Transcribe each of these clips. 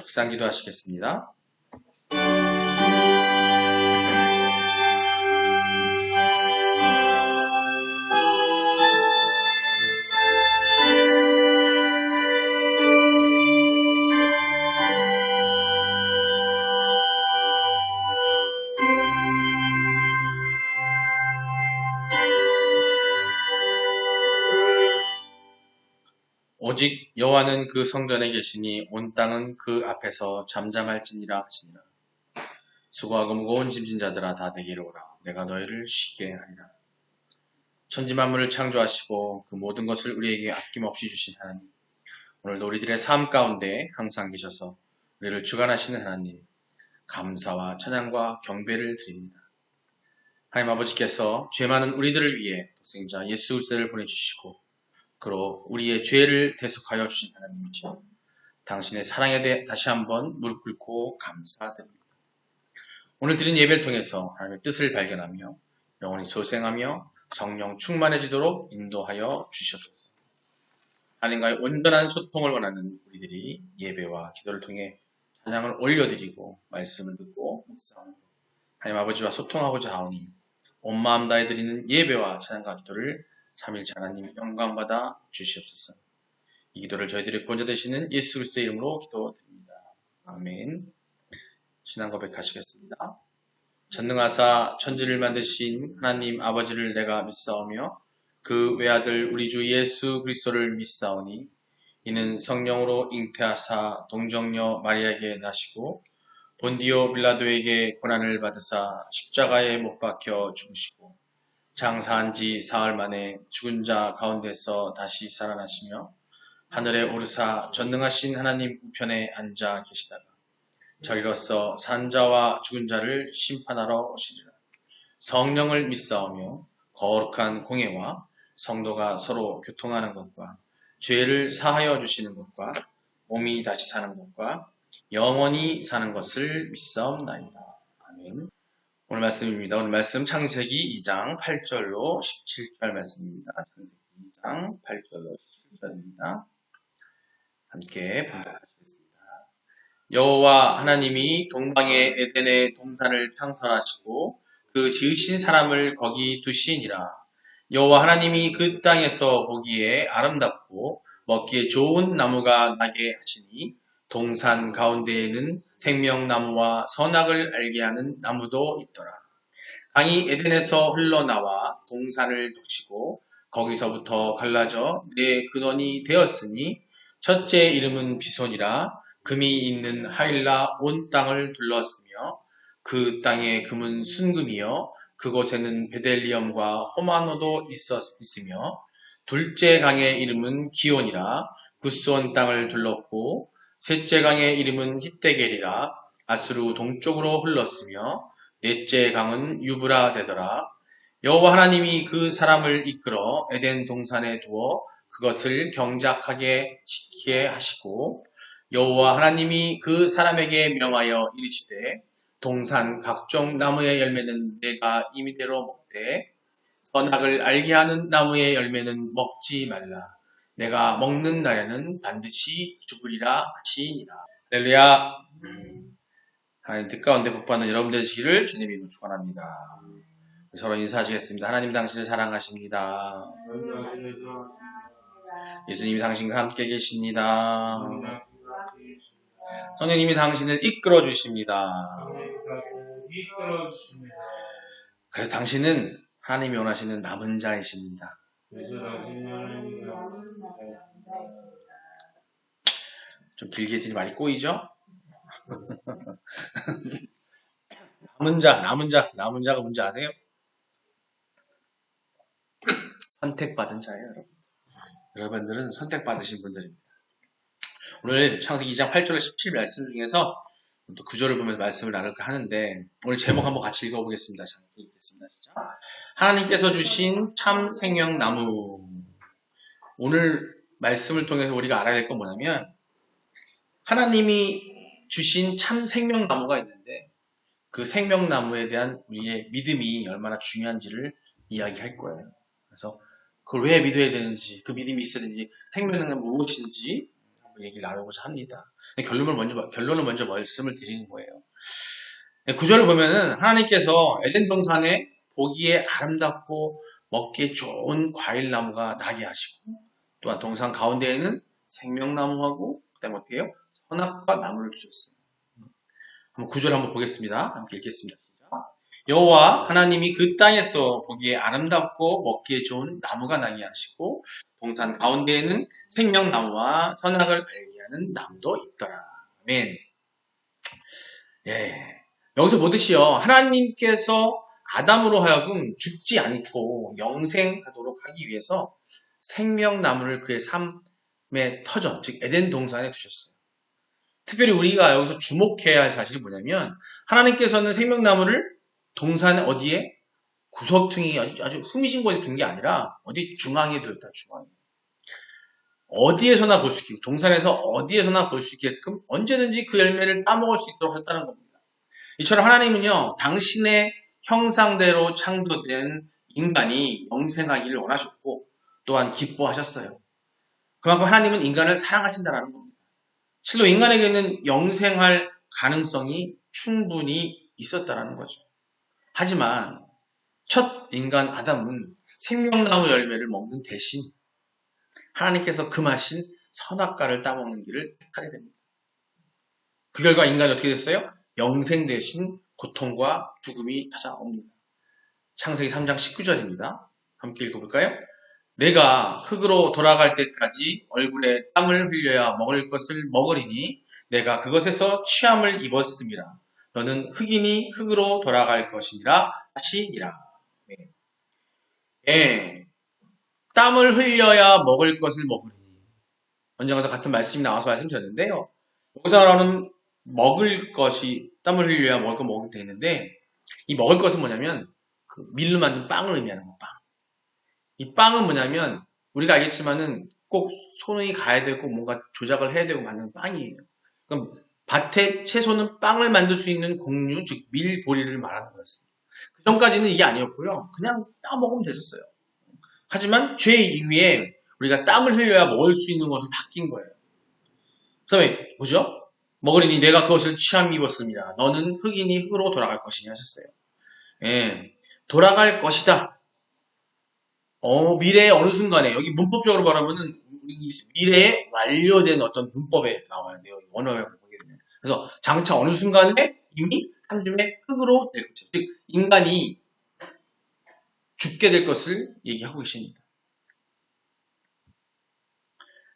묵상 기도하시겠습니다. 오직 여호와는 그 성전에 계시니 온 땅은 그 앞에서 잠잠할지니라 하시니라. 수고하고 무거운 짐진 자들아 다 내게로 오라. 내가 너희를 쉬게 하리라. 천지만물을 창조하시고 그 모든 것을 우리에게 아낌없이 주신 하나님, 오늘도 우리들의 삶 가운데 항상 계셔서 우리를 주관하시는 하나님, 감사와 찬양과 경배를 드립니다. 하나님 아버지께서 죄 많은 우리들을 위해 독생자 예수 그리스도를 보내주시고 그로 우리의 죄를 대속하여 주신 하나님이죠. 당신의 사랑에 대해 다시 한번 무릎 꿇고 감사드립니다. 오늘 드린 예배를 통해서 하나님의 뜻을 발견하며 영원히 소생하며 성령 충만해지도록 인도하여 주시옵소서. 하나님과의 온전한 소통을 원하는 우리들이 예배와 기도를 통해 찬양을 올려드리고 말씀을 듣고 묵상하고 하나님 아버지와 소통하고자 하오니 온 마음 다해 드리는 예배와 찬양과 기도를 삼일째 하나님 영광받아 주시옵소서. 이 기도를 저희들의 구원자 되시는 예수 그리스도의 이름으로 기도드립니다. 아멘. 신앙 고백하시겠습니다. 전능하사 천지를 만드신 하나님 아버지를 내가 믿사오며 그 외아들 우리 주 예수 그리스도를 믿사오니 이는 성령으로 잉태하사 동정녀 마리아에게 나시고 본디오 빌라도에게 고난을 받으사 십자가에 못 박혀 죽으시고 장사한 지 사흘 만에 죽은 자 가운데서 다시 살아나시며 하늘에 오르사 전능하신 하나님 우편에 앉아 계시다가 저리로서 산 자와 죽은 자를 심판하러 오시리라. 성령을 믿사오며 거룩한 공예와 성도가 서로 교통하는 것과 죄를 사하여 주시는 것과 몸이 다시 사는 것과 영원히 사는 것을 믿사옵나이다. 아멘. 오늘 말씀입니다. 오늘 말씀 창세기 2장 8절로 17절 말씀입니다. 창세기 2장 8절로 17절입니다. 함께 봉독하시겠습니다. 여호와 하나님이 동방의 에덴의 동산을 창설하시고 그 지으신 사람을 거기 두시니라. 여호와 하나님이 그 땅에서 보기에 아름답고 먹기에 좋은 나무가 나게 하시니 동산 가운데에는 생명나무와 선악을 알게 하는 나무도 있더라. 강이 에덴에서 흘러나와 동산을 도치고 거기서부터 갈라져 네 근원이 되었으니 첫째 이름은 비손이라. 금이 있는 하일라 온 땅을 둘렀으며 그 땅의 금은 순금이요 그곳에는 베델리엄과 호마노도 있으며 둘째 강의 이름은 기온이라. 구스온 땅을 둘렀고 셋째 강의 이름은 히데겔이라. 아수르 동쪽으로 흘렀으며 넷째 강은 유브라 되더라. 여호와 하나님이 그 사람을 이끌어 에덴 동산에 두어 그것을 경작하게 시키게 하시고 여호와 하나님이 그 사람에게 명하여 이르시되 동산 각종 나무의 열매는 내가 임의대로 먹되 선악을 알게 하는 나무의 열매는 먹지 말라. 내가 먹는 날에는 반드시 죽으리라 하시니라. 할렐루야. 하나님 뜻 가운데 복받는 여러분들 되시기를 주님 이름으로 축원합니다. 서로 인사하시겠습니다. 하나님 당신을 사랑하십니다. 예수님이 당신과 함께 계십니다. 성령님이 당신을 이끌어 주십니다. 그래서 당신은 하나님이 원하시는 남은 자이십니다. 좀 길게 드리 말이 꼬이죠? 남은 자가 뭔지 아세요? 선택받은 자예요, 여러분. 여러분들은 선택받으신 분들입니다. 오늘 창세기 2장 8절에 17 말씀 중에서 또 구절을 보면서 말씀을 나눌까 하는데 오늘 제목 한번 같이 읽어보겠습니다. 자, 읽겠습니다. 하나님께서 주신 참 생명나무. 오늘 말씀을 통해서 우리가 알아야 될 건 뭐냐면 하나님이 주신 참 생명나무가 있는데 그 생명나무에 대한 우리의 믿음이 얼마나 중요한지를 이야기할 거예요. 그래서 그걸 왜 믿어야 되는지, 그 믿음이 있어야 되는지, 생명나무가 무엇인지 한번 얘기를 나누고자 합니다. 결론을 먼저 말씀을 드리는 거예요. 구절을 보면은 하나님께서 에덴 동산에 보기에 아름답고 먹기에 좋은 과일나무가 나게 하시고, 또한 동산 가운데에는 생명나무하고 그다음에 어떻게 해요? 선악과 나무를 주셨어요. 한번 구절 한번 보겠습니다. 함께 읽겠습니다. 여호와 하나님이 그 땅에서 보기에 아름답고 먹기에 좋은 나무가 나게 하시고, 동산 가운데에는 생명나무와 선악을 알게 하는 나무도 있더라. 아멘. 예. 여기서 보듯이요, 하나님께서 아담으로 하여금 죽지 않고 영생하도록 하기 위해서 생명나무를 그의 삶의 터전, 즉 에덴 동산에 두셨어요. 특별히 우리가 여기서 주목해야 할 사실이 뭐냐면, 하나님께서는 생명나무를 동산 어디에? 구석층이 아주 후미진 곳에 둔 게 아니라 어디 중앙에 두었다, 중앙에. 어디에서나 볼 수 있게, 동산에서 어디에서나 볼 수 있게끔 언제든지 그 열매를 따먹을 수 있도록 했다는 겁니다. 이처럼 하나님은요, 당신의 형상대로 창조된 인간이 영생하기를 원하셨고, 또한 기뻐하셨어요. 그만큼 하나님은 인간을 사랑하신다는 겁니다. 실로 인간에게는 영생할 가능성이 충분히 있었다는 거죠. 하지만 첫 인간 아담은 생명나무 열매를 먹는 대신 하나님께서 금하신 선악과를 따먹는 길을 택하게 됩니다. 그 결과 인간이 어떻게 됐어요? 영생 대신 고통과 죽음이 찾아옵니다. 창세기 3장 19절입니다. 함께 읽어볼까요? 내가 흙으로 돌아갈 때까지 얼굴에 땀을 흘려야 먹을 것을 먹으리니 내가 그것에서 취함을 입었습니다. 너는 흙이니 흙으로 돌아갈 것이니라 하시니라. 네. 예, 땀을 흘려야 먹을 것을 먹으리니. 언젠가도 같은 말씀이 나와서 말씀드렸는데요. 여기서 말하는 먹을 것이 땀을 흘려야 먹을 거 먹게 되어 있는데, 이 먹을 것은 뭐냐면 그 밀로 만든 빵을 의미하는 거, 빵. 이 빵은 뭐냐면 우리가 알겠지만은 꼭 손이 가야 되고 뭔가 조작을 해야 되고 만드는 빵이에요. 그럼 밭에 채소는 빵을 만들 수 있는 곡류, 즉 밀보리를 말하는 거였어요. 그 전까지는 이게 아니었고요. 그냥 따먹으면 됐었어요. 하지만 죄 이후에 우리가 땀을 흘려야 먹을 수 있는 것으로 바뀐 거예요. 그 다음에 뭐죠? 먹으리니 내가 그것을 취함 입었습니다. 너는 흙이니 흙으로 돌아갈 것이니 하셨어요. 예, 돌아갈 것이다. 미래의 어느 순간에, 여기 문법적으로 말하면은 미래에 완료된 어떤 문법에 나와야 돼요. 언어에 보게 되면. 그래서 장차 어느 순간에 이미 한 줌의 흙으로 될 것이죠. 즉 인간이 죽게 될 것을 얘기하고 계십니다.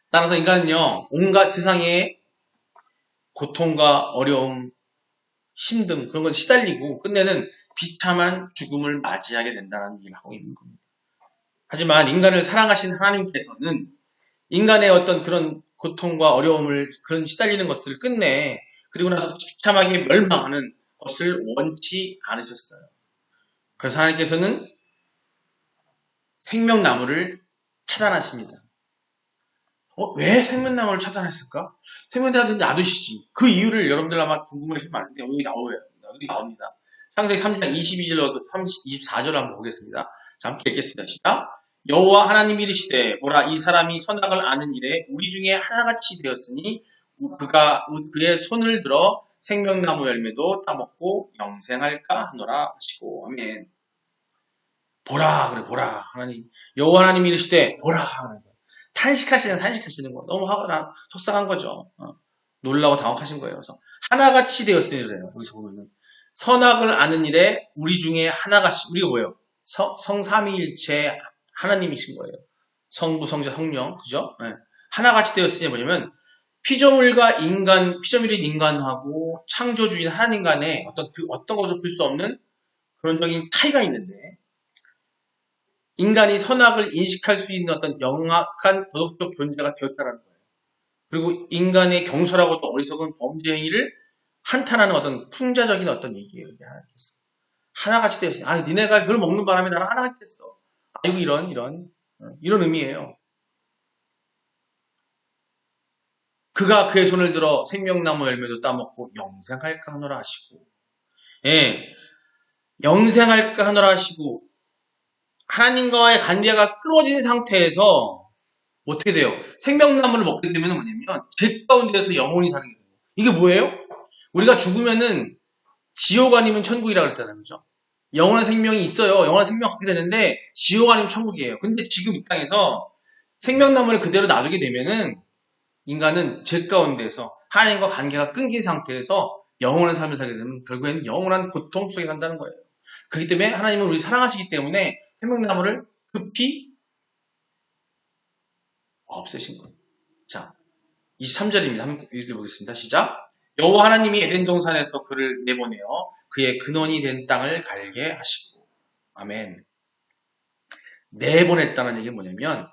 따라서 인간은요, 온갖 세상의 고통과 어려움, 힘듦, 그런 것에 시달리고 끝내는 비참한 죽음을 맞이하게 된다는 얘기를 하고 있는 겁니다. 하지만 인간을 사랑하신 하나님께서는 인간의 어떤 그런 고통과 어려움을, 그런 시달리는 것들을 끝내 그리고 나서 비참하게 멸망하는 것을 원치 않으셨어요. 그래서 하나님께서는 생명나무를 차단하십니다. 왜 생명나무를 차단했을까? 생명나무를 놔두시지. 그 이유를 여러분들 아마 궁금해하실 많은데 여기 나옵니다. 창세기 3장 22절로 24절 한번 보겠습니다. 자, 함께 읽겠습니다. 시작. 여호와 하나님이 이르시되 보라 이 사람이 선악을 아는 일에 우리 중에 하나같이 되었으니 그가 그의 손을 들어 생명나무 열매도 따먹고 영생할까 하노라 하시고. 아멘. 보라 그래, 보라. 하나님, 여호와 하나님이 이르시되 보라. 탄식하시는 거. 너무 화가 속상한 거죠. 놀라고 당혹하신 거예요. 그래서 하나같이 되었으니 그래요. 여기서 보면은 선악을 아는 일에 우리 중에 하나같이, 우리가 뭐예요? 성삼위일체 하나님이신 거예요. 성부, 성자, 성령, 그죠? 네. 하나같이 되었으니 뭐냐면 피조물인 인간하고 창조주인 하나님 간에 어떤 것을 볼 수 없는 그런적인 차이가 있는데, 인간이 선악을 인식할 수 있는 어떤 영악한 도덕적 존재가 되었다는 거예요. 그리고 인간의 경솔하고 또 어리석은 범죄 행위를 한탄하는 어떤 풍자적인 어떤 얘기예요. 이게 하나님께서. 하나같이 되었으니, 니네가 그걸 먹는 바람에 나랑 하나같이 됐어. 아이고, 이런 의미예요. 그가 그의 손을 들어 생명나무 열매도 따먹고 영생할까 하노라 하시고. 예. 영생할까 하노라 하시고, 하나님과의 관계가 끊어진 상태에서 어떻게 돼요? 생명나무를 먹게 되면 뭐냐면 죄 가운데서 영원히 사는 게 돼요. 이게 뭐예요? 우리가 죽으면은 지옥 아니면 천국이라고 그랬잖아요. 그죠? 영원한 생명이 있어요. 영원한 생명 갖게 되는데 지옥 아니면 천국이에요. 근데 지금 이 땅에서 생명나무를 그대로 놔두게 되면은 인간은 죄 가운데서 하나님과 관계가 끊긴 상태에서 영원한 삶을 살게 되면 결국에는 영원한 고통 속에 간다는 거예요. 그렇기 때문에 하나님은 우리 사랑하시기 때문에 생명나무를 급히 없애신 거예요. 자, 23절입니다. 한번 읽어보겠습니다. 시작. 여호와 하나님이 에덴 동산에서 그를 내보내어 그의 근원이 된 땅을 갈게 하시고. 아멘. 내보냈다는 얘기는 뭐냐면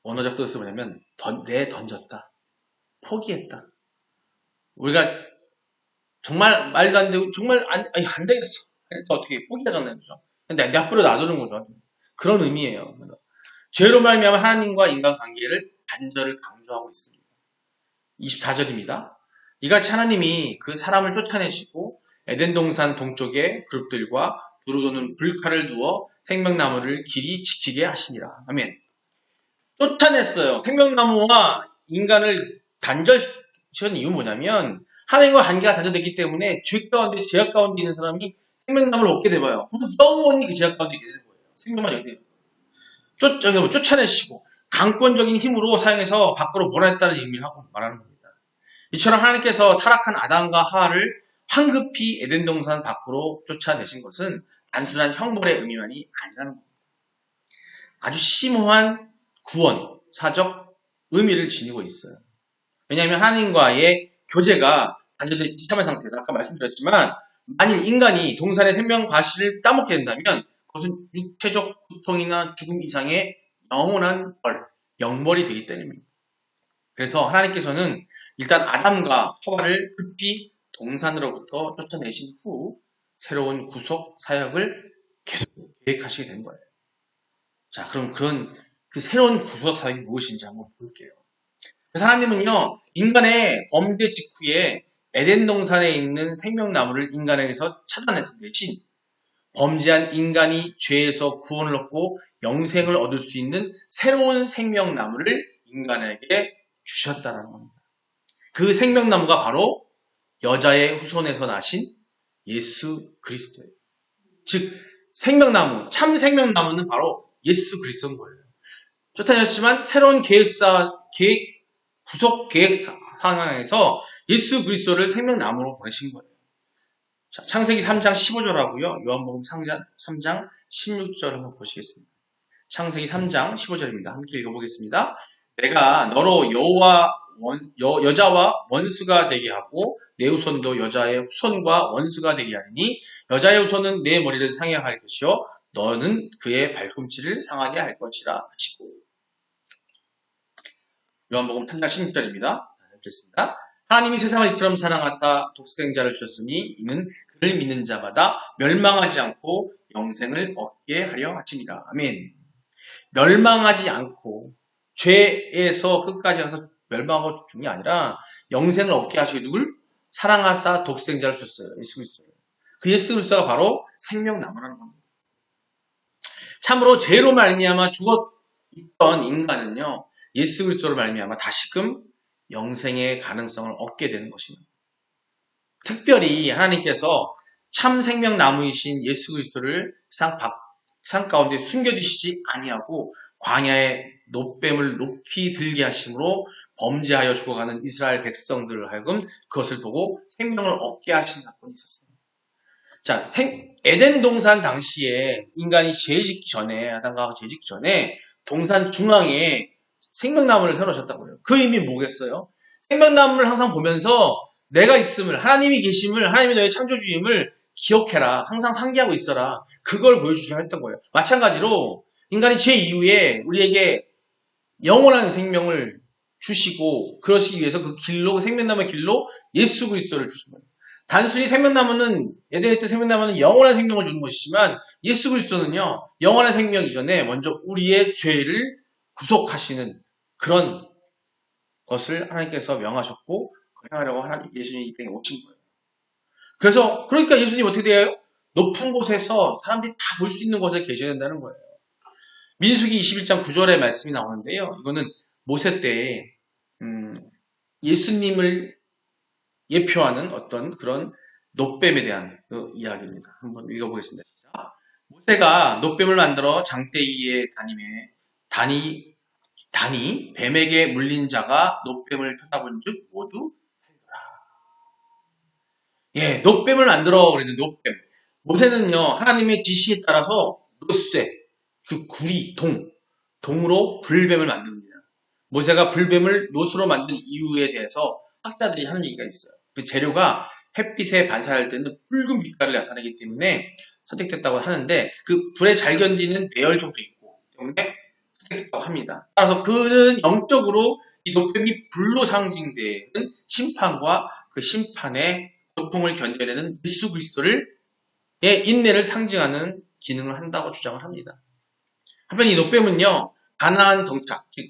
언어적 뜻은 뭐냐면 내던졌다. 포기했다. 우리가 정말 말도 안 되고 정말 안 되겠어. 그러니까 어떻게 포기하잖아요. 그죠? 내 앞으로 놔두는 거죠. 그런 의미예요. 죄로 말미암아 하나님과 인간 관계를 단절을 강조하고 있습니다. 24절입니다. 이같이 하나님이 그 사람을 쫓아내시고 에덴 동산 동쪽에 그룹들과 두루 도는 불칼을 두어 생명나무를 길이 지키게 하시니라. 아멘. 쫓아냈어요. 생명나무와 인간을 단절시킨 이유는 뭐냐면 하나님과 관계가 단절됐기 때문에 죄 가운데 제약 가운데 있는 사람이 생명나무를 얻게 되어요. 영원히 그 제약 가운데 있게 되는 거예요. 생명만 얻게 돼요. 쫓아내시고 강권적인 힘으로 사용해서 밖으로 몰아냈다는 의미를 하고 말하는 겁니다. 이처럼 하나님께서 타락한 아담과 하와를 황급히 에덴 동산 밖으로 쫓아내신 것은 단순한 형벌의 의미만이 아니라는 겁니다. 아주 심오한 구원, 사적 의미를 지니고 있어요. 왜냐하면 하나님과의 교제가 단절된 비참한 상태에서 아까 말씀드렸지만 만일 인간이 동산의 생명 과실을 따먹게 된다면 그것은 육체적 고통이나 죽음 이상의 영원한 영벌이 되기 때문입니다. 그래서 하나님께서는 일단 아담과 하와를 급히 동산으로부터 쫓아내신 후 새로운 구속 사역을 계속 계획하시게 된 거예요. 자, 그럼 그 새로운 구속 사역이 무엇인지 한번 볼게요. 그래서 하나님은요, 인간의 범죄 직후에 에덴 동산에 있는 생명나무를 인간에게서 차단해서 대신 범죄한 인간이 죄에서 구원을 얻고 영생을 얻을 수 있는 새로운 생명나무를 인간에게 주셨다는 겁니다. 그 생명나무가 바로 여자의 후손에서 나신 예수 그리스도예요. 즉 생명나무, 참 생명나무는 바로 예수 그리스도인 거예요. 쫓아졌지만 새로운 구속 계획 상황에서 예수 그리스도를 생명나무로 보내신 거예요. 자, 창세기 3장 15절하고요. 요한복음 3장 16절 한번 보시겠습니다. 창세기 3장 15절입니다. 함께 읽어보겠습니다. 내가 너로 여자와 원수가 되게 하고 내 후손도 여자의 후손과 원수가 되게 하리니 여자의 후손은 내 머리를 상하게 할 것이요 너는 그의 발꿈치를 상하게 할 것이라 하시고. 요한복음 3장 16절입니다. 읽겠습니다. 하나님이 세상을 이처럼 사랑하사 독생자를 주셨으니 이는 그를 믿는 자마다 멸망하지 않고 영생을 얻게 하려 하심이라. 아멘. 멸망하지 않고 죄에서 끝까지 가서 멸망하고 죽는 게 아니라 영생을 얻게 하시고 누굴? 사랑하사 독생자를 주셨어요. 예수 그리스도를. 그 예수 그리스도가 바로 생명나무라는 겁니다. 참으로 죄로 말미암아 죽어 있던 인간은요. 예수 그리스도로 말미암아 다시금 영생의 가능성을 얻게 되는 것입니다. 특별히 하나님께서 참 생명나무이신 예수 그리스도를 상 가운데 숨겨두시지 아니하고 광야의 노뱀을 높이 들게 하심으로 범죄하여 죽어가는 이스라엘 백성들을 하여금 그것을 보고 생명을 얻게 하신 사건이 있었어요. 자, 에덴 동산 당시에 인간이 죄짓기 전에, 아담과 하와 죄짓기 전에 동산 중앙에 생명나무를 세워놓으셨다고요. 그 의미 뭐겠어요? 생명나무를 항상 보면서 내가 있음을, 하나님이 계심을, 하나님이 너의 창조주임을 기억해라. 항상 상기하고 있어라. 그걸 보여주려 했던 거예요. 마찬가지로 인간이 죄 이후에 우리에게 영원한 생명을 주시고 그러시기 위해서 그 길로, 생명나무의 길로 예수 그리스도를 주신 거예요. 단순히 생명나무는, 에덴에 있던 생명나무는 영원한 생명을 주는 것이지만 예수 그리스도는요, 영원한 생명 이전에 먼저 우리의 죄를 구속하시는 그런 것을 하나님께서 명하셨고 행하려고 하나님 예수님이 이 땅에 오신 거예요. 그러니까 예수님 어떻게 돼요? 높은 곳에서 사람들이 다 볼 수 있는 곳에 계셔야 된다는 거예요. 민수기 21장 9절의 말씀이 나오는데요. 이거는 모세 때에 예수님을 예표하는 어떤 그런 놋뱀에 대한 그 이야기입니다. 한번 읽어보겠습니다. 모세가 놋뱀을 만들어 장대 위에 다니 뱀에게 물린 자가 놋뱀을 쳐다본즉 모두 살더라. 예, 놋뱀을 만들어 그랬는데 놋뱀. 모세는요 하나님의 지시에 따라서 놋쇠, 그 구리, 동으로 불뱀을 만듭니다. 모세가 불뱀을 놋으로 만든 이유에 대해서 학자들이 하는 얘기가 있어요. 그 재료가 햇빛에 반사할 때는 붉은 빛깔을 나타내기 때문에 선택됐다고 하는데 그 불에 잘 견디는 배열종도 있고 때문에 선택됐다고 합니다. 따라서 그는 영적으로 이 놋뱀이 불로 상징되는 심판과 그 심판의 고통을 견뎌내는 예수 그리스도의 인내를 상징하는 기능을 한다고 주장을 합니다. 한편 이 놋뱀은요 가나안 정착, 즉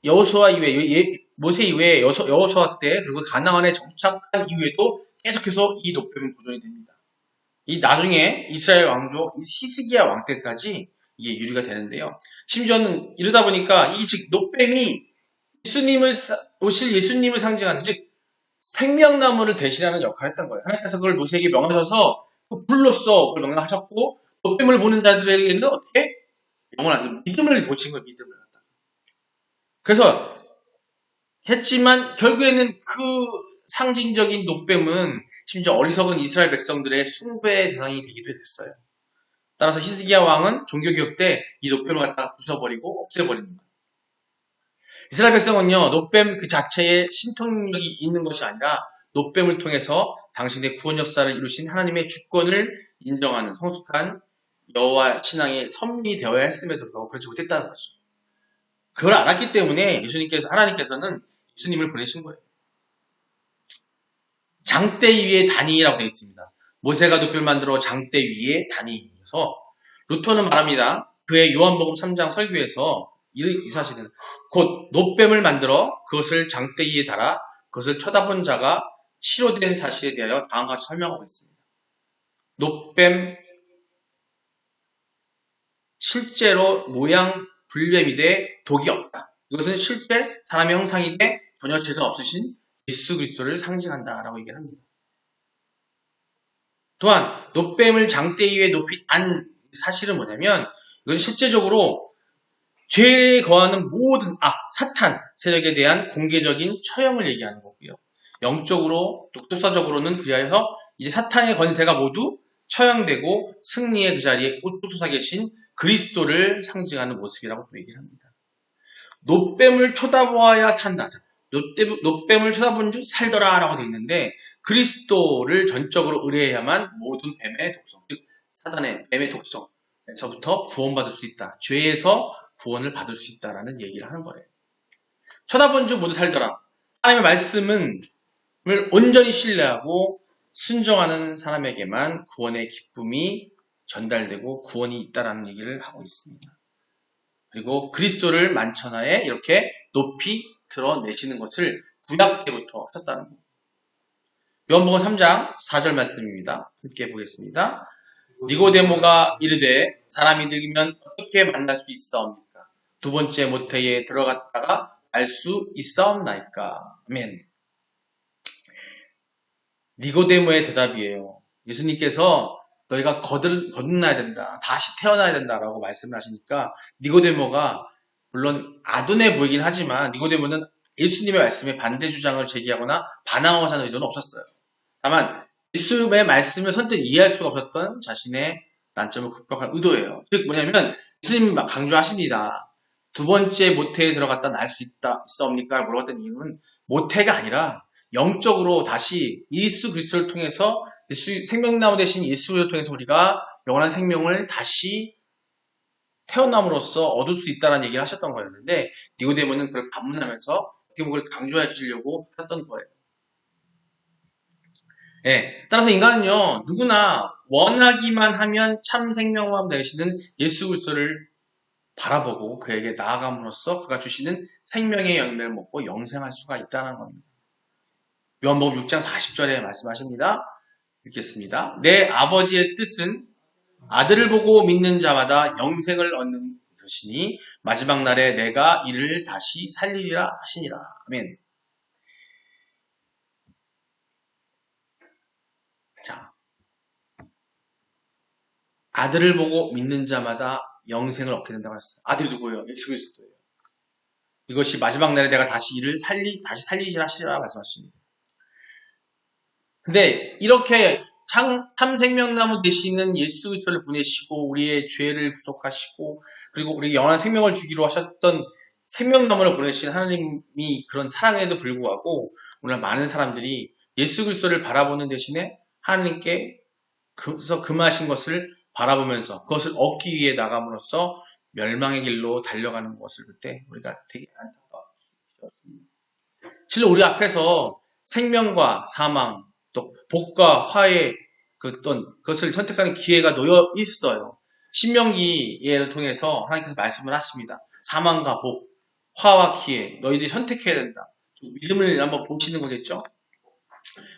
여호수아 이후에 모세 이후에 여호수아 때 그리고 가나안에 정착한 이후에도 계속해서 이 놋뱀은 보존이 됩니다. 이 나중에 이스라엘 왕조 히스기야 왕 때까지 이게 유지가 되는데요. 심지어는 이러다 보니까 이 즉 놋뱀이 오실 예수님을 상징하는 즉 생명나무를 대신하는 역할을 했던 거예요. 하나님께서 그걸 모세에게 명하셔서 그 불로써 그걸 명령하셨고 놋뱀을 보는 자들에게는 어떻게 영원한 믿음을 보친 거예요. 믿음을. 그래서 했지만 결국에는 그 상징적인 놋뱀은 심지어 어리석은 이스라엘 백성들의 숭배의 대상이 되기도 했어요. 따라서 히스기야 왕은 종교개혁 때 이 놋뱀을 갖다가 부숴버리고 없애버립니다. 이스라엘 백성은요 놋뱀 그 자체에 신통력이 있는 것이 아니라 놋뱀을 통해서 당신의 구원 역사를 이루신 하나님의 주권을 인정하는 성숙한 여호와 신앙의 선민이 되어야 했음에도 불구하고 그렇지 못했다는 거죠. 그걸 알았기 때문에 하나님께서는 예수님을 보내신 거예요. 장대 위에 다니라고 되어 있습니다. 모세가 놋뱀을 만들어 장대 위에 다니서 루터는 말합니다. 그의 요한복음 3장 설교에서 이 사실은 곧 놋뱀을 만들어 그것을 장대 위에 달아 그것을 쳐다본 자가 치료된 사실에 대하여 다음과 같이 설명하고 있습니다. 놋뱀 실제로 모양 불뱀인데 독이 없다. 이것은 실제 사람의 형상인데 전혀 죄가 없으신 예수 그리스도를 상징한다라고 얘기를 합니다. 또한 놋뱀을 장대 위에 높이 단 사실은 뭐냐면 이건 실제적으로 죄에 거하는 모든 사탄 세력에 대한 공개적인 처형을 얘기하는 거고요. 영적으로 또 역사적으로는 그리하여서 이제 사탄의 권세가 모두 처형되고 승리의 그 자리에 우수사 계신 그리스도를 상징하는 모습이라고 얘기를 합니다. 놋뱀을 쳐다보아야 산다. 놋뱀을 쳐다본 즉 살더라 라고 되어 있는데 그리스도를 전적으로 의뢰해야만 모든 뱀의 독성, 즉 사단의 뱀의 독성에서부터 구원받을 수 있다. 죄에서 구원을 받을 수 있다라는 얘기를 하는 거예요. 쳐다본 즉 모두 살더라. 하나님의 말씀을 온전히 신뢰하고 순종하는 사람에게만 구원의 기쁨이 전달되고 구원이 있다라는 얘기를 하고 있습니다. 그리고 그리스도를 만천하에 이렇게 높이 드러내시는 것을 구약 때부터 하셨다는 겁니다. 요한복음 3장 4절 말씀입니다. 함께 보겠습니다. 니고데모가 이르되 사람이 늙으면 어떻게 만날 수 있사옵니까? 두 번째 모태에 들어갔다가 알 수 있사옵나이까? 아멘. 니고데모의 대답이에요. 예수님께서 너희가 거듭나야 된다. 다시 태어나야 된다라고 말씀을 하시니까 니고데모가 물론 아둔해 보이긴 하지만 니고데모는 예수님의 말씀에 반대 주장을 제기하거나 반항하고자 하는 의도는 없었어요. 다만 예수님의 말씀을 선뜻 이해할 수가 없었던 자신의 난점을 극복할 의도예요. 즉 뭐냐면 예수님이 강조하십니다. 두 번째 모태에 들어갔다 날 수 있사옵니까? 물어봤던 이유는 모태가 아니라 영적으로 다시 예수 그리스도를 통해서 생명나무 대신 예수 그리스도를 통해서 우리가 영원한 생명을 다시 태어남으로써 얻을 수 있다는 얘기를 하셨던 거였는데 니고데모는 그걸 반문하면서 어떻게 보면 그걸 강조해 주려고 했던 거예요. 네, 따라서 인간은요 누구나 원하기만 하면 참 생명만 되시는 예수 그리스도를 바라보고 그에게 나아감으로써 그가 주시는 생명의 열매를 먹고 영생할 수가 있다는 겁니다. 요한복음 6장 40절에 말씀하십니다. 읽겠습니다. 내 아버지의 뜻은 아들을 보고 믿는 자마다 영생을 얻는 그러시니 마지막 날에 내가 이를 다시 살리리라 하시니라. 아멘. 자, 아들을 보고 믿는 자마다 영생을 얻게 된다고 했어요. 아들이 누구예요? 예수 그리스도예요. 이것이 마지막 날에 내가 다시 이를 다시 살리시라 하시리라 말씀하십니다. 근데 이렇게 참생명나무 되시는 예수 그리스도를 보내시고 우리의 죄를 구속하시고 그리고 우리 영원한 생명을 주기로 하셨던 생명나무를 보내신 하나님이 그런 사랑에도 불구하고 오늘 많은 사람들이 예수 그리스도를 바라보는 대신에 하나님께 그래서 금하신 것을 바라보면서 그것을 얻기 위해 나감으로써 멸망의 길로 달려가는 것을 그때 우리가 되게 안타까웠습니다. 실로 우리 앞에서 생명과 사망 또 복과 화해 그것을 선택하는 기회가 놓여 있어요. 신명기를 통해서 하나님께서 말씀을 하십니다. 사망과 복, 화와 기회 너희들이 선택해야 된다. 믿음을 한번 보시는 거겠죠?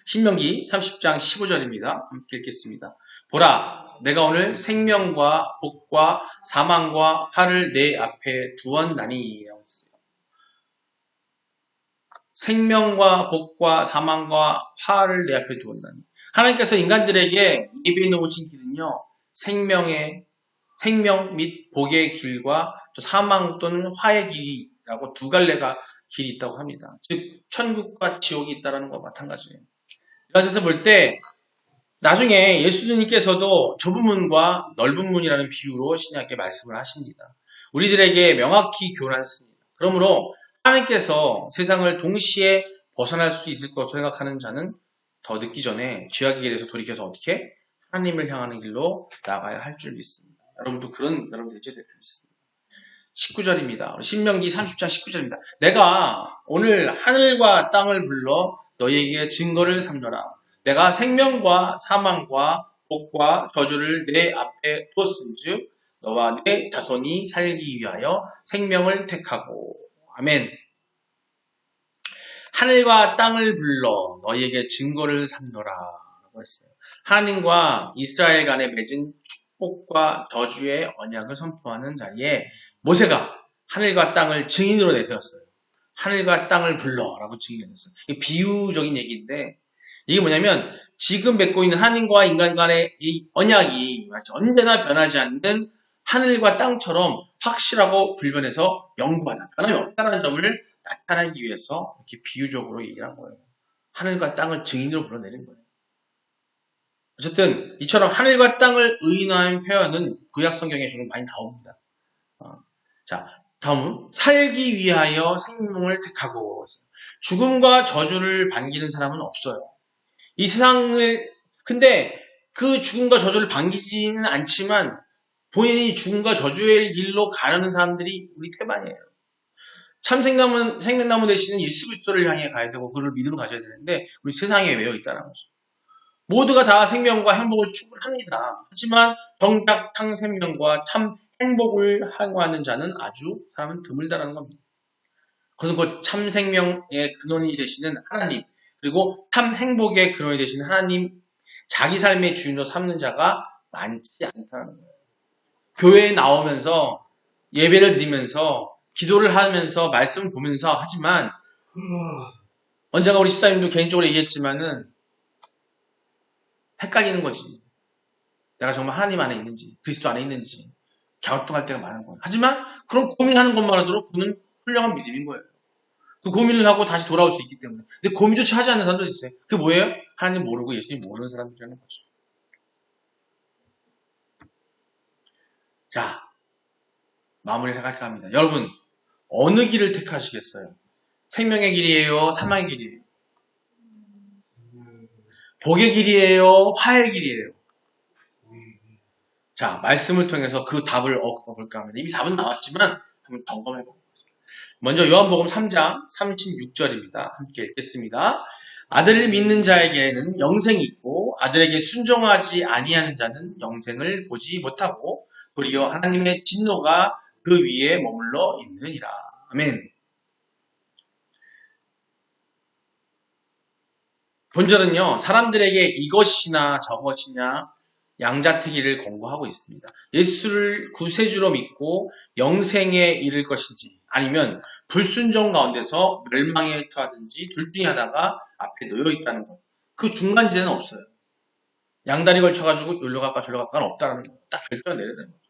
신명기 30장 15절입니다. 함께 읽겠습니다. 보라, 내가 오늘 생명과 복과 사망과 화를 내 앞에 두었나니. 생명과 복과 사망과 화를 내 앞에 두었나니. 하나님께서 인간들에게 예비해 놓으신 길은요, 생명 및 복의 길과 또 사망 또는 화의 길이라고 두 갈래가 길이 있다고 합니다. 즉, 천국과 지옥이 있다는 것과 마찬가지예요. 이라서 볼 때, 나중에 예수님께서도 좁은 문과 넓은 문이라는 비유로 신약에 말씀을 하십니다. 우리들에게 명확히 교훈하셨습니다. 그러므로 하나님께서 세상을 동시에 벗어날 수 있을 것으로 생각하는 자는 더 늦기 전에 죄악의 길에서 돌이켜서 어떻게? 하나님을 향하는 길로 나가야 할 줄 믿습니다. 여러분도 여러분 되셔야 될 줄 믿습니다. 19절입니다. 신명기 30장 19절입니다. 내가 오늘 하늘과 땅을 불러 너희에게 증거를 삼노라. 내가 생명과 사망과 복과 저주를 내 앞에 두었은즉 너와 내 자손이 살기 위하여 생명을 택하고. 아멘. 하늘과 땅을 불러 너희에게 증거를 삼노라 라고 했어요. 하나님과 이스라엘 간에 맺은 축복과 저주의 언약을 선포하는 자리에 모세가 하늘과 땅을 증인으로 내세웠어요. 하늘과 땅을 불러라고 증인을 했어요. 이게 비유적인 얘기인데 이게 뭐냐면 지금 맺고 있는 하나님과 인간 간의 이 언약이 언제나 변하지 않는 하늘과 땅처럼 확실하고 불변해서 영구하다. 변함이 없다는 점을 나타내기 위해서 이렇게 비유적으로 얘기를 한 거예요. 하늘과 땅을 증인으로 불러내린 거예요. 어쨌든 이처럼 하늘과 땅을 의인화한 표현은 구약 성경에 좀 많이 나옵니다. 자, 다음은 살기 위하여 생명을 택하고. 죽음과 저주를 반기는 사람은 없어요. 이 세상을 근데 그 죽음과 저주를 반기지는 않지만 본인이 죽음과 저주의 길로 가려는 사람들이 우리 태반이에요. 참 생명나무 되시는 예수 그리스도를 향해 가야 되고 그를 믿음으로 가져야 되는데 우리 세상에 외워 있다는 거죠. 모두가 다 생명과 행복을 추구합니다. 하지만 정작 참 생명과 참 행복을 향하는 자는 아주 사람은 드물다는 겁니다. 그것은 곧 참 생명의 근원이 되시는 하나님 그리고 참 행복의 근원이 되시는 하나님 자기 삶의 주인으로 삼는 자가 많지 않다는 거예요. 교회에 나오면서 예배를 드리면서 기도를 하면서 말씀을 보면서 하지만 언젠가 우리 시사님도 개인적으로 얘기했지만은 헷갈리는 거지. 내가 정말 하나님 안에 있는지 그리스도 안에 있는지 갸우뚱할 때가 많은 거예요. 하지만 그런 고민하는 것만으로도 그는 훌륭한 믿음인 거예요. 그 고민을 하고 다시 돌아올 수 있기 때문에. 근데 고민조차 하지 않는 사람도 있어요. 그게 뭐예요? 하나님 모르고 예수님 모르는 사람들이라는 거죠. 자, 마무리를 할까 합니다. 여러분, 어느 길을 택하시겠어요? 생명의 길이에요? 사망의 길이에요? 복의 길이에요? 화의 길이에요? 자, 말씀을 통해서 그 답을 얻어볼까 합니다. 이미 답은 나왔지만 한번 점검해 보겠습니다. 먼저 요한복음 3장 36절입니다. 함께 읽겠습니다. 아들을 믿는 자에게는 영생이 있고 아들에게 순종하지 아니하는 자는 영생을 보지 못하고 도리어 하나님의 진노가 그 위에 머물러 있느니라. 아멘. 본절은요, 사람들에게 이것이나 저것이냐 양자택일을 권고하고 있습니다. 예수를 구세주로 믿고 영생에 이를 것인지 아니면 불순종 가운데서 멸망에 처하든지 둘 중에 하나가 앞에 놓여 있다는 것. 그 중간지대는 없어요. 양다리 걸쳐가지고 여기로 갈까 저리로 갈까는 없다는 거. 딱 결정을 내려야 되는 거죠.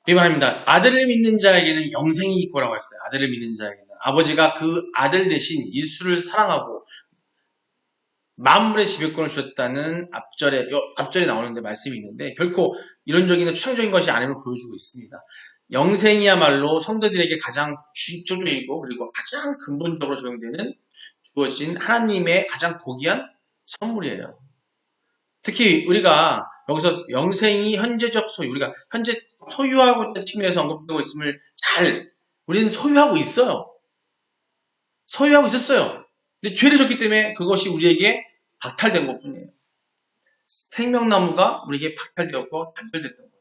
이 말입니다. 아들을 믿는 자에게는 영생이 있고라고 했어요. 아들을 믿는 자에게는. 아버지가 그 아들 대신 예수를 사랑하고 만물의 지배권을 주셨다는 앞절에 나오는데 말씀이 있는데 결코 이론적이나 추상적인 것이 아님을 보여주고 있습니다. 영생이야말로 성도들에게 가장 주적이고 그리고 가장 근본적으로 적용되는 주어진 하나님의 가장 고귀한 선물이에요. 특히 우리가 여기서 영생이 현재적 소유, 우리가 현재 소유하고 있는 측면에서 언급되고 있음을 우리는 소유하고 있어요. 소유하고 있었어요. 근데 죄를 졌기 때문에 그것이 우리에게 박탈된 것 뿐이에요. 생명나무가 우리에게 박탈되었고 단절됐던 거예요.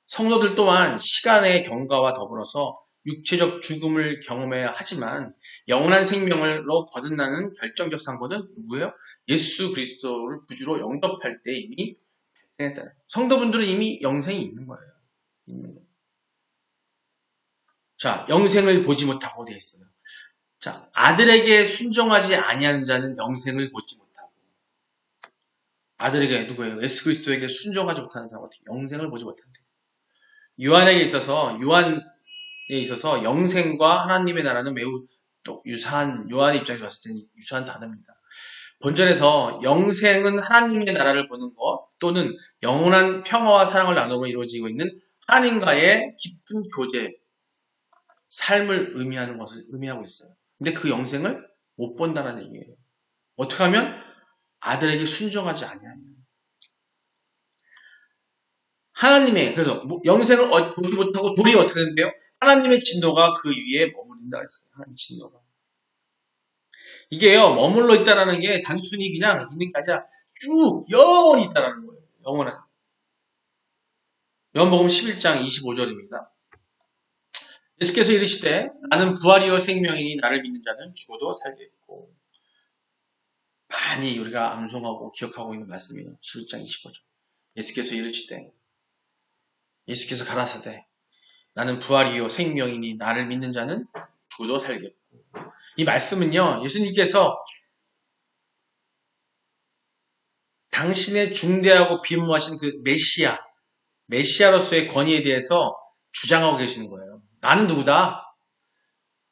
성도들 또한 시간의 경과와 더불어서 육체적 죽음을 경험해야 하지만 영원한 생명으로 거듭나는 결정적 상고는 누구예요? 예수 그리스도를 구주로 영접할 때 이미 발생했다는 거예요. 성도분들은 이미 영생이 있는 거예요. 자, 영생을 보지 못하고 되어 있어요. 자, 아들에게 순종하지 아니하는 자는 영생을 보지 못하고 아들에게 누구예요? 예수 그리스도에게 순종하지 못하는 사람은 어떻게 영생을 보지 못한대요. 요한에 있어서 영생과 하나님의 나라는 매우 또 유사한, 요한의 입장에서 봤을 때는 유사한 단어입니다. 본전에서 영생은 하나님의 나라를 보는 것 또는 영원한 평화와 사랑을 나누며 이루어지고 있는 하나님과의 깊은 교제, 삶을 의미하는 것을 의미하고 있어요. 근데 그 영생을 못 본다는 얘기예요. 어떻게 하면? 아들에게 순종하지 아니하면. 하나님의, 그래서 영생을 보지 못하고 도리어 어떻게 되는데요? 하나님의 진노가 그 위에 머무른다 했어요. 하나님의 진노가. 이게요, 머물러 있다는 게 단순히 그냥 있는 게 아니라 쭉 영원히 있다는 거예요. 영원한. 요한복음 11장 25절입니다. 예수께서 이르시되 나는 부활이요 생명이니 나를 믿는 자는 죽어도 살겠고. 많이 우리가 암송하고 기억하고 있는 말씀이에요. 11장 25절. 예수께서 이르시되 예수께서 가라사대 나는 부활이요 생명이니 나를 믿는 자는 죽어도 살겠고. 이 말씀은요, 예수님께서 당신의 중대하고 비무하신 그 메시아로서의 권위에 대해서 주장하고 계시는 거예요. 나는 누구다?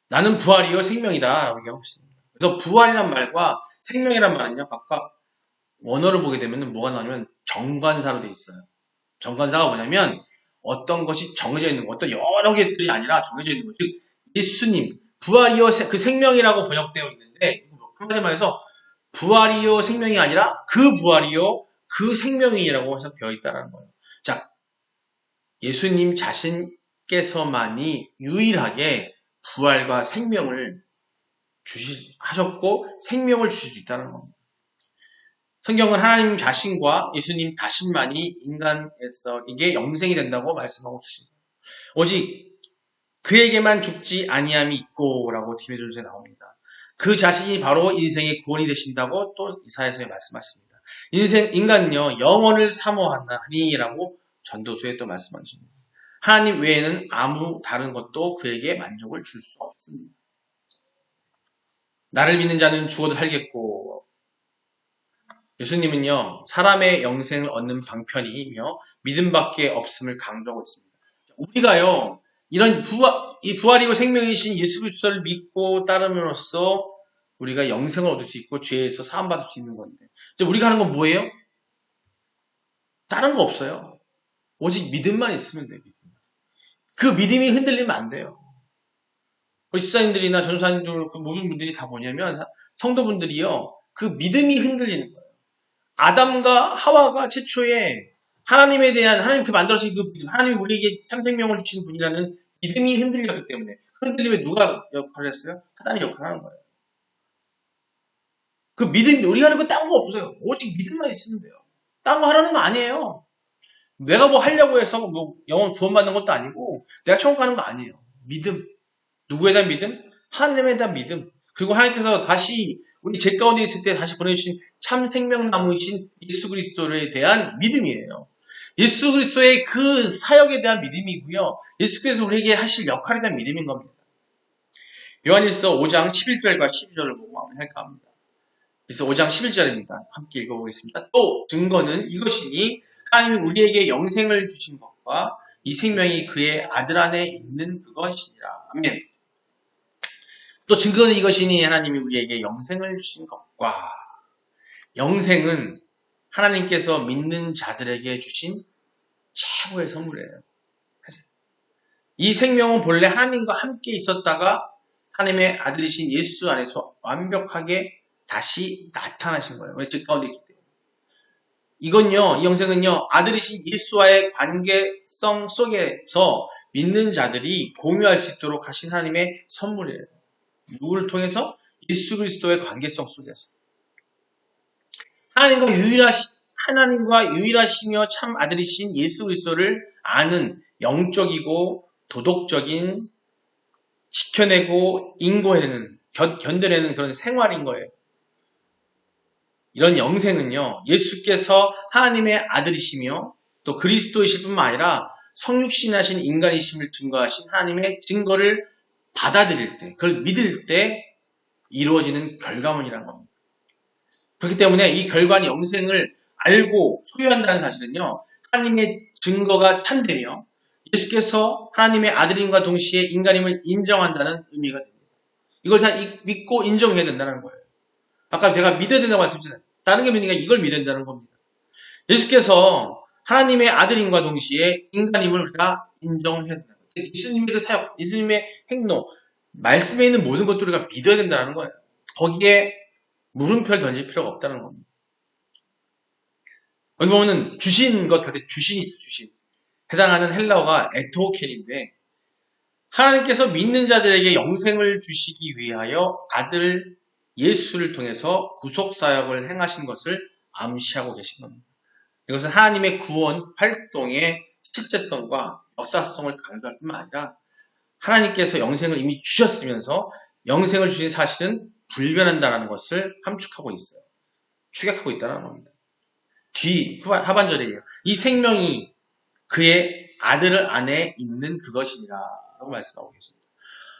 나는 부활이요 생명이다 라고 얘기하고 있습니다. 그래서 부활이란 말과 생명이란 말은요, 각각 원어를 보게 되면 뭐가 나오냐면 정관사로 되어 있어요. 정관사가 뭐냐면 어떤 것이 정해져 있는 것, 어떤 여러 개들이 아니라 정해져 있는 것. 즉 예수님, 부활이요 그 생명이라고 번역되어 있는데 한마디 말해서 부활이요 생명이 아니라 그 부활이요 그 생명이라고 해석되어 있다는 거예요. 자, 예수님 자신께서만이 유일하게 부활과 생명을 하셨고 생명을 주실 수 있다는 겁니다. 성경은 하나님 자신과 예수님 자신만이 인간에서 이게 영생이 된다고 말씀하고 계십니다. 오직 그에게만 죽지 아니함이 있고라고 디모데전서에 나옵니다. 그 자신이 바로 인생의 구원이 되신다고 또 이사야서에 말씀하십니다. 인간은요 영원을 사모하니라고 전도서에 또 말씀하십니다. 하나님 외에는 아무 다른 것도 그에게 만족을 줄 수 없습니다. 나를 믿는 자는 죽어도 살겠고, 예수님은요 사람의 영생을 얻는 방편이며 믿음밖에 없음을 강조하고 있습니다. 우리가요 이런 부활이고 생명이신 예수 그리스도를 믿고 따름으로써 우리가 영생을 얻을 수 있고 죄에서 사함받을 수 있는 건데 우리가 하는 건 뭐예요? 다른 거 없어요. 오직 믿음만 있으면 돼요. 그 믿음이 흔들리면 안 돼요. 우리 집사님들이나 전도사님들 모든 분들이 다 뭐냐면 성도분들이요 그 믿음이 흔들리는 거예요. 아담과 하와가 최초에 하나님에 대한 하나님 그 만들어진 그 믿음, 하나님이 우리에게 참 생명을 주신 분이라는 믿음이 흔들렸기 때문에 그 흔들림에 누가 역할을 했어요? 사단이 역할을 하는 거예요. 그 믿음, 우리가 하는 거 딴 거 없어요. 오직 믿음만 있으면 돼요. 딴 거 하라는 거 아니에요. 내가 뭐 하려고 해서 뭐 영원 구원받는 것도 아니고 내가 천국 가는 거 아니에요. 믿음. 누구에 대한 믿음? 하나님에 대한 믿음. 그리고 하나님께서 다시 우리 죄 가운데 있을 때 다시 보내주신 참 생명나무이신 예수 그리스도에 대한 믿음이에요. 예수 그리스도의 그 사역에 대한 믿음이고요. 예수께서 우리에게 하실 역할에 대한 믿음인 겁니다. 요한일서 5장 11절과 12절을 보고 마무리할까 합니다. 그래서 5장 11절입니다. 함께 읽어보겠습니다. 또 증거는 이것이니 하나님이 우리에게 영생을 주신 것과 이 생명이 그의 아들 안에 있는 그것이니라. 아멘. 또 증거는 이것이니 하나님이 우리에게 영생을 주신 것과 영생은 하나님께서 믿는 자들에게 주신 최고의 선물이에요. 이 생명은 본래 하나님과 함께 있었다가 하나님의 아들이신 예수 안에서 완벽하게 다시 나타나신 거예요. 우리 즉 가운데 있기 때문에. 이건요, 이 영생은요, 아들이신 예수와의 관계성 속에서 믿는 자들이 공유할 수 있도록 하신 하나님의 선물이에요. 누구를 통해서? 예수 그리스도의 관계성 속에서. 하나님과 유일하시며 참 아들이신 예수 그리스도를 아는 영적이고 도덕적인 지켜내고 인고해내는, 견뎌내는 그런 생활인 거예요. 이런 영생은요, 예수께서 하나님의 아들이시며 또 그리스도이실 뿐만 아니라 성육신하신 인간이심을 증거하신 하나님의 증거를 받아들일 때, 그걸 믿을 때 이루어지는 결과물이라는 겁니다. 그렇기 때문에 이 결과는 영생을 알고 소유한다는 사실은요, 하나님의 증거가 탐되며 예수께서 하나님의 아들임과 동시에 인간임을 인정한다는 의미가 됩니다. 이걸 다 믿고 인정해야 된다는 거예요. 아까 제가 믿어야 된다고 말씀드렸잖아요. 다른 게 믿으니까 이걸 믿어야 된다는 겁니다. 예수께서 하나님의 아들임과 동시에 인간임을 우리가 인정해야 된다는 거예요. 예수님의 그 사역, 예수님의 행동, 말씀에 있는 모든 것들을 우리가 믿어야 된다는 거예요. 거기에 물음표를 던질 필요가 없다는 겁니다. 여기 보면은 주신 것 같아. 주신이 있어, 주신. 해당하는 헬라어가 에토켄인데 하나님께서 믿는 자들에게 영생을 주시기 위하여 아들 예수를 통해서 구속사역을 행하신 것을 암시하고 계신 겁니다. 이것은 하나님의 구원 활동의 실제성과 역사성을 강조할 뿐만 아니라 하나님께서 영생을 이미 주셨으면서 영생을 주신 사실은 불변한다는 것을 함축하고 있어요. 축약하고 있다는 겁니다. 하반절이에요. 이 생명이 그의 아들 안에 있는 그것이니라 라고 말씀하고 계십니다.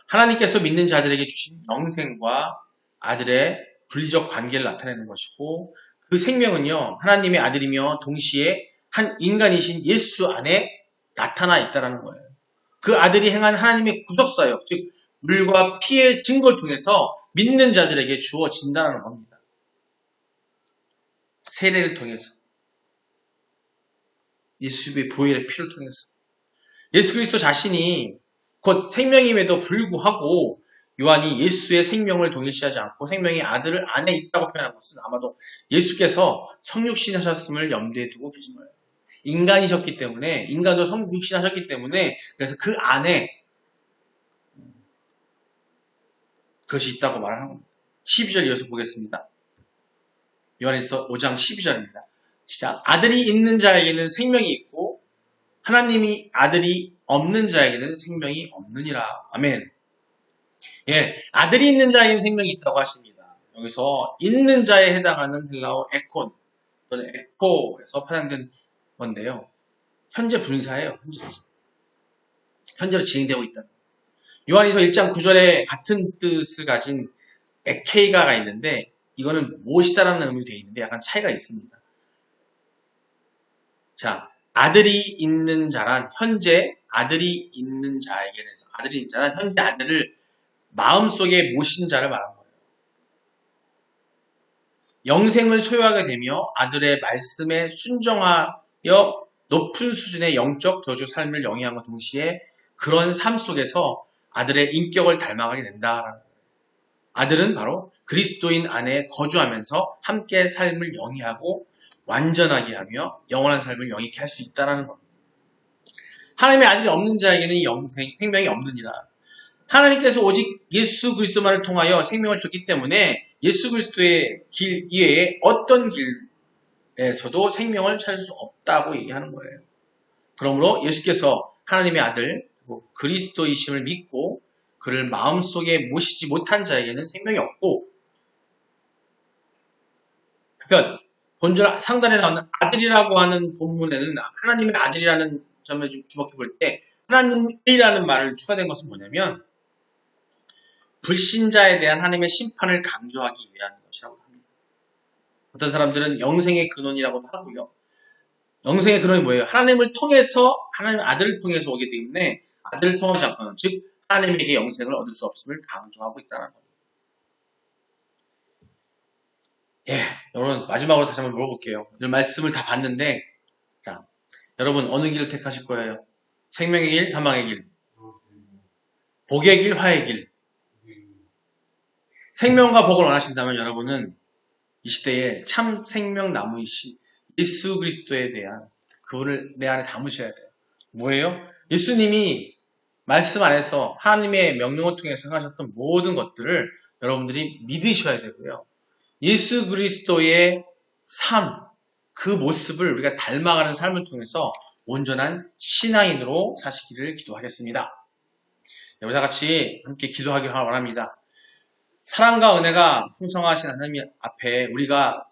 하나님께서 믿는 자들에게 주신 영생과 아들의 분리적 관계를 나타내는 것이고 그 생명은요 하나님의 아들이며 동시에 한 인간이신 예수 안에 나타나 있다는 거예요. 그 아들이 행한 하나님의 구속사역, 즉 물과 피의 증거를 통해서 믿는 자들에게 주어진다는 겁니다. 세례를 통해서 예수의 보혈의 피를 통해서 예수 그리스도 자신이 곧 생명임에도 불구하고 요한이 예수의 생명을 동일시하지 않고 생명이 아들 안에 있다고 표현한 것은 아마도 예수께서 성육신 하셨음을 염두에 두고 계신 거예요. 인간이셨기 때문에 인간도 성육신 하셨기 때문에 그래서 그 안에 그것이 있다고 말하는 겁니다. 12절 이어서 보겠습니다. 요한일서 5장 12절입니다. 시작. 아들이 있는 자에게는 생명이 있고 하나님이 아들이 없는 자에게는 생명이 없느니라. 아멘. 예, 아들이 있는 자에게는 생명이 있다고 하십니다. 여기서 있는 자에 해당하는 헬라어 에콘 또는 에코에서 파생된 건데요. 현재 분사예요. 현재로 진행되고 있다. 요한일서 1장 9절에 같은 뜻을 가진 에케이가가 있는데 이거는 무엇이다라는 의미로 되어 있는데 약간 차이가 있습니다. 자, 아들이 있는 자란 현재 아들이 있는 자에게는 아들이 있는 자란 현재 아들을 마음속에 모신 자를 말하는 거예요. 영생을 소유하게 되며 아들의 말씀에 순종하여 높은 수준의 영적 도주 삶을 영위함과 동시에 그런 삶 속에서 아들의 인격을 닮아가게 된다라는 거예요. 아들은 바로 그리스도인 안에 거주하면서 함께 삶을 영위하고 완전하게 하며 영원한 삶을 영위케 할 수 있다는 겁니다. 하나님의 아들이 없는 자에게는 생명이 없느니라. 하나님께서 오직 예수 그리스도만을 통하여 생명을 주셨기 때문에 예수 그리스도의 길 이외에 어떤 길에서도 생명을 찾을 수 없다고 얘기하는 거예요. 그러므로 예수께서 하나님의 아들 그리스도이심을 믿고 그를 마음속에 모시지 못한 자에게는 생명이 없고 그러니까 본절 상단에 나오는 아들이라고 하는 본문에는 하나님의 아들이라는 점에 좀 주목해 볼 때 하나님이라는 말을 추가된 것은 뭐냐면 불신자에 대한 하나님의 심판을 강조하기 위한 것이라고 합니다. 어떤 사람들은 영생의 근원이라고도 하고요. 영생의 근원이 뭐예요? 하나님을 통해서 하나님의 아들을 통해서 오기 때문에 아들을 통하지 않고는 즉 하나님에게 영생을 얻을 수 없음을 강조하고 있다는 겁니다. 예, 여러분 마지막으로 다시 한번 물어볼게요. 오늘 말씀을 다 봤는데 자, 여러분 어느 길을 택하실 거예요? 생명의 길, 사망의 길, 복의 길, 화의 길. 생명과 복을 원하신다면 여러분은 이 시대에 참 생명나무이신 예수 그리스도에 대한 그분을 내 안에 담으셔야 돼요. 뭐예요? 예수님이 말씀 안에서 하나님의 명령을 통해서 행하셨던 모든 것들을 여러분들이 믿으셔야 되고요. 예수 그리스도의 삶, 그 모습을 우리가 닮아가는 삶을 통해서 온전한 신앙인으로 사시기를 기도하겠습니다. 우리 다 같이 함께 기도하기를 원합니다. 사랑과 은혜가 풍성하신 하나님 앞에 우리가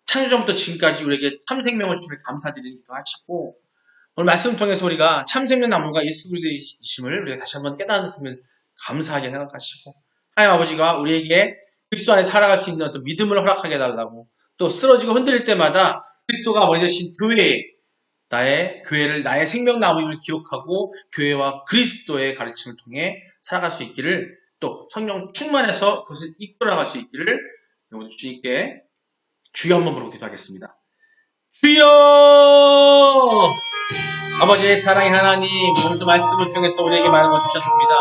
창조전부터 지금까지 우리에게 참 생명을 주를 감사드리는 기도하시고 오늘 말씀을 통해서 우리가 참 생명 나무가 예수 그리스도이심을 우리가 다시 한번 깨달았으면 감사하게 생각하시고 하나님 아버지가 우리에게 그리스도 안에 살아갈 수 있는 어떤 믿음을 허락하게 해달라고 또 쓰러지고 흔들릴 때마다 그리스도가 머리 대신 교회를 나의 생명나무임을 기억하고 교회와 그리스도의 가르침을 통해 살아갈 수 있기를 또 성령 충만해서 그것을 이끌어나갈 수 있기를 여러분 주님께 주여 한번 부르고 기도하겠습니다. 주여! 아버지의 사랑의 하나님, 오늘도 말씀을 통해서 우리에게 말씀을 주셨습니다.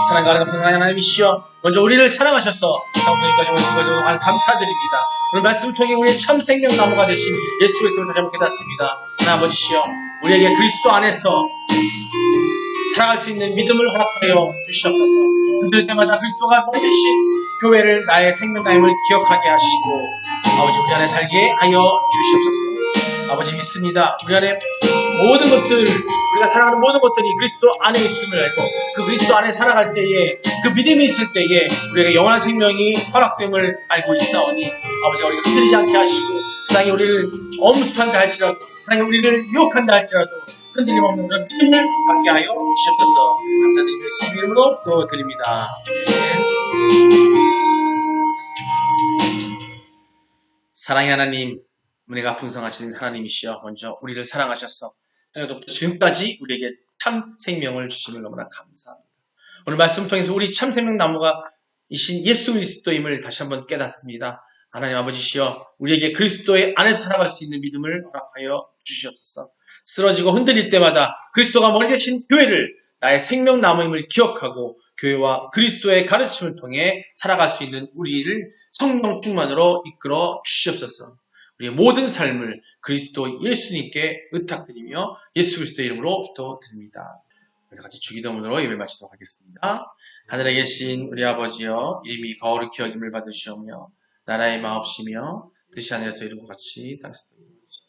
사랑과 은혜가 하나님이시여, 먼저 우리를 사랑하셔서 장소에까지 오신 것을 감사드립니다. 오늘 말씀을 통해 우리의 참 생명나무가 되신 예수 그리스도를 다시 한번 깨닫습니다. 하나님 아버지시여, 우리에게 그리스도 안에서 살아갈 수 있는 믿음을 허락하여 주시옵소서. 흔들 때마다 그리스도가 몸 되신 교회를 나의 생명나임을 기억하게 하시고 아버지 우리 안에 살게 하여 주시옵소서. 아버지 믿습니다. 우리 안에 모든 것들, 우리가 살아가는 모든 것들이 그리스도 안에 있음을 알고 그 그리스도 안에 살아갈 때에 그 믿음이 있을 때에 우리에게 영원한 생명이 허락됨을 알고 있사오니 아버지가 우리가 흔들리지 않게 하시고 세상이 우리를 엄습한다 할지라도 세상이 우리를 유혹한다 할지라도 흔들림 없는 그런 믿음을 갖게 하여 주셨소서. 감사드리며 예수 이름으로 기도드립니다. 사랑의 하나님, 은혜가 풍성하신 하나님이시여 먼저 우리를 사랑하셔서 지금까지 우리에게 참 생명을 주심을 너무나 감사합니다. 오늘 말씀을 통해서 우리 참 생명나무가 이신 예수 그리스도임을 다시 한번 깨닫습니다. 하나님 아버지시여 우리에게 그리스도의 안에서 살아갈 수 있는 믿음을 허락하여 주시옵소서. 쓰러지고 흔들릴 때마다 그리스도가 머리 대신 교회를 나의 생명나무임을 기억하고 교회와 그리스도의 가르침을 통해 살아갈 수 있는 우리를 성령 충만으로 이끌어 주시옵소서. 우리의 모든 삶을 그리스도 예수님께 의탁드리며 예수 그리스도의 이름으로 기도드립니다. 우리 같이 주기도문으로 예배 마치도록 하겠습니다. 하늘에 계신 우리 아버지여 이름이 거룩히 여김을 받으시오며 나라의 마옵시며 뜻이 하늘에서 이룬 것 같이 땅에서도 이루어지시옵소서.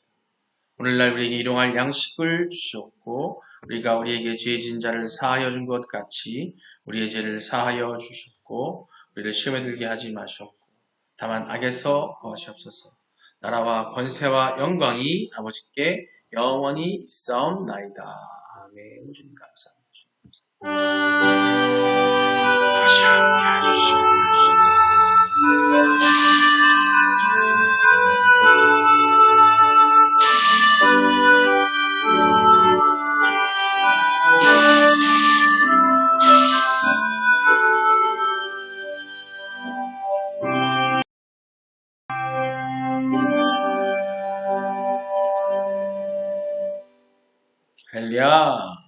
오늘날 우리에게 일용할 양식을 주셨고 우리가 우리에게 죄진 자를 사하여 준 것 같이 우리의 죄를 사하여 주셨고 우리를 시험에 들게 하지 마셨고 다만 악에서 구하시옵소서. 나라와 권세와 영광이 아버지께 영원히 있사옵나이다. 아멘. 주님 감사합니다. 다시 함께 해주시고 할렐루야.